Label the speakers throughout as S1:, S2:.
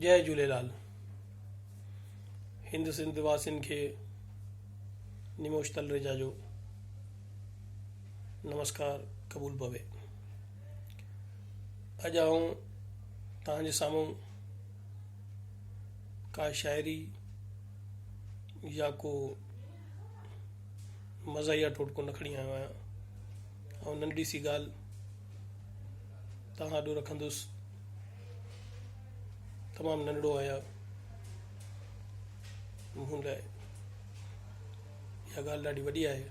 S1: जय झूलेलाल। हिंद सिंध वासियुनि खे निमोश तलरेजा जो नमस्कार क़बूल पवे। अॼु आऊं तव्हांजे साम्हूं का शाइरी या को मज़ाहिया टोटको न खणी आयो आहियां। ऐं नंढी सी ॻाल्हि तव्हां ॾो रखंदुसि। तमामु नंढड़ो आहियां मूं लाइ इहा ॻाल्हि ॾाढी वॾी आहे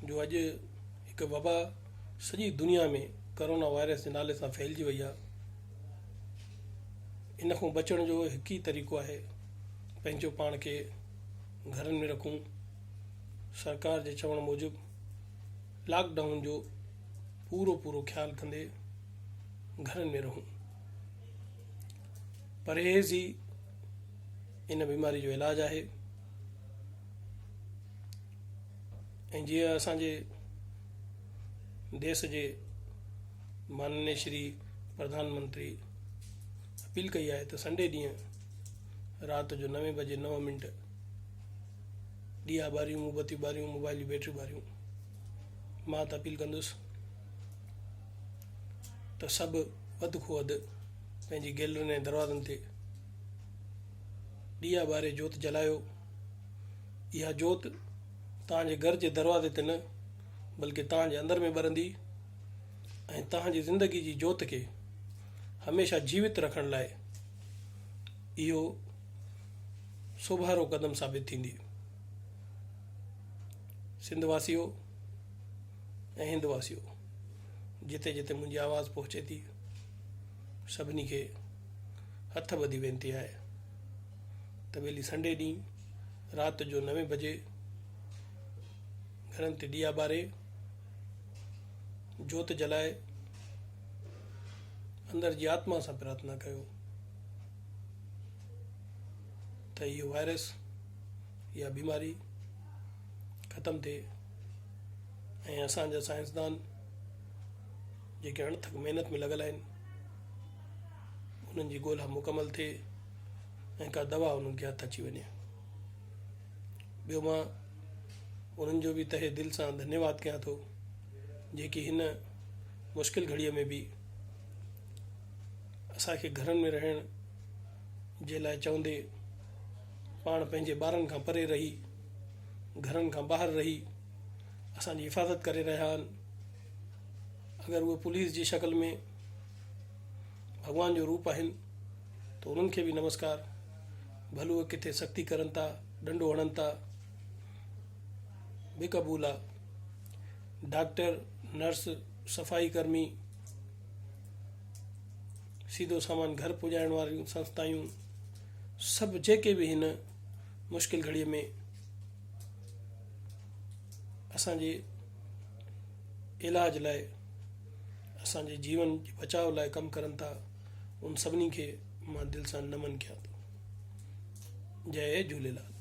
S1: जो अॼु हिकु वबा सॼी दुनिया में कोरोना वायरस जे नाले सां फैलिजी वई आहे। इन खां बचण जो हिकु ई तरीक़ो आहे पंहिंजो पाण खे घरनि में रखूं। सरकार जे चवण मूजिबि लॉकडाउन जो पूरो ख़्यालु कंदे घरनि में रहूं। परहेज़ ई इन बीमारी जो इलाजु आहे। ऐं जीअं असांजे देश जे माननीय श्री प्रधानमंत्री अपील कई आहे त संडे ॾींहुं राति जो 9 बजे 9 मिंट ॾीया ॿारियूं, मोमबतियूं ॿारियूं, मोबाइल जी बैटरियूं ॿारियूं। मां त अपील कंदुसि त सभु वधि खां वधि पंहिंजी गैलरियुनि ऐं दरवाज़नि ते ॾीया ॿारे जोत जलायो। इहा जोत तव्हांजे घर जे दरवाज़े ते न बल्कि तव्हांजे अंदर में ॿरंदी ऐं तव्हांजी ज़िंदगी जी जोत खे हमेशह जीवित रखण लाइ इहो सोभारो क़दम साबित थींदी। सिंधवासियो ऐं हिंदवासियो, जिते जिते मुंहिंजी आवाज़ पहुचे थी, सभिनी खे हथ ॿधी वेनिती आहे त ॿेली संडे ॾींहुं राति जो 9 बजे घरनि ते ॾीया ॿारे जोत जलाए अंदर जी आत्मा सां प्रार्थना कयो त इहो वायरस, इहा बीमारी ख़तमु थिए ऐं असांजा साइंसदान जेके अणथक महिनत में लॻल आहिनि उन्हनि जी ॻोल्हा मुकमल थिए ऐं का दवा उन्हनि खे हथ अची वञे। ॿियो, मां उन्हनि जो बि तहे दिलि सां धन्यवाद कयां थो जेकी हिन मुश्किल घड़ीअ में बि असांखे घरनि में रहण जे लाइ चवंदे पाण पंहिंजे ॿारनि खां परे रही, घरनि खां ॿाहिरि रही असांजी हिफ़ाज़त करे रहिया आहिनि। अगरि उहे पुलिस जी शक्ल में भॻवान जो रूप आहिनि त उन्हनि खे बि नमस्कार। भले उहे किथे सख़्ती करनि था, डंडो हणनि था, बेक़बूल आहे। डॉक्टर, नर्स, सफ़ाई कर्मी, सीधो सामान घर पुॼाइण वारियूं संस्थायूं, सभु जेके बि हिन मुश्किल घड़ीअ में असांजे इलाज लाइ, असांजे जीवन जे बचाव लाइ कमु करनि था, उन सभिनी खे मां दिलि सां नमन कयां थो। जय झूलेलाल।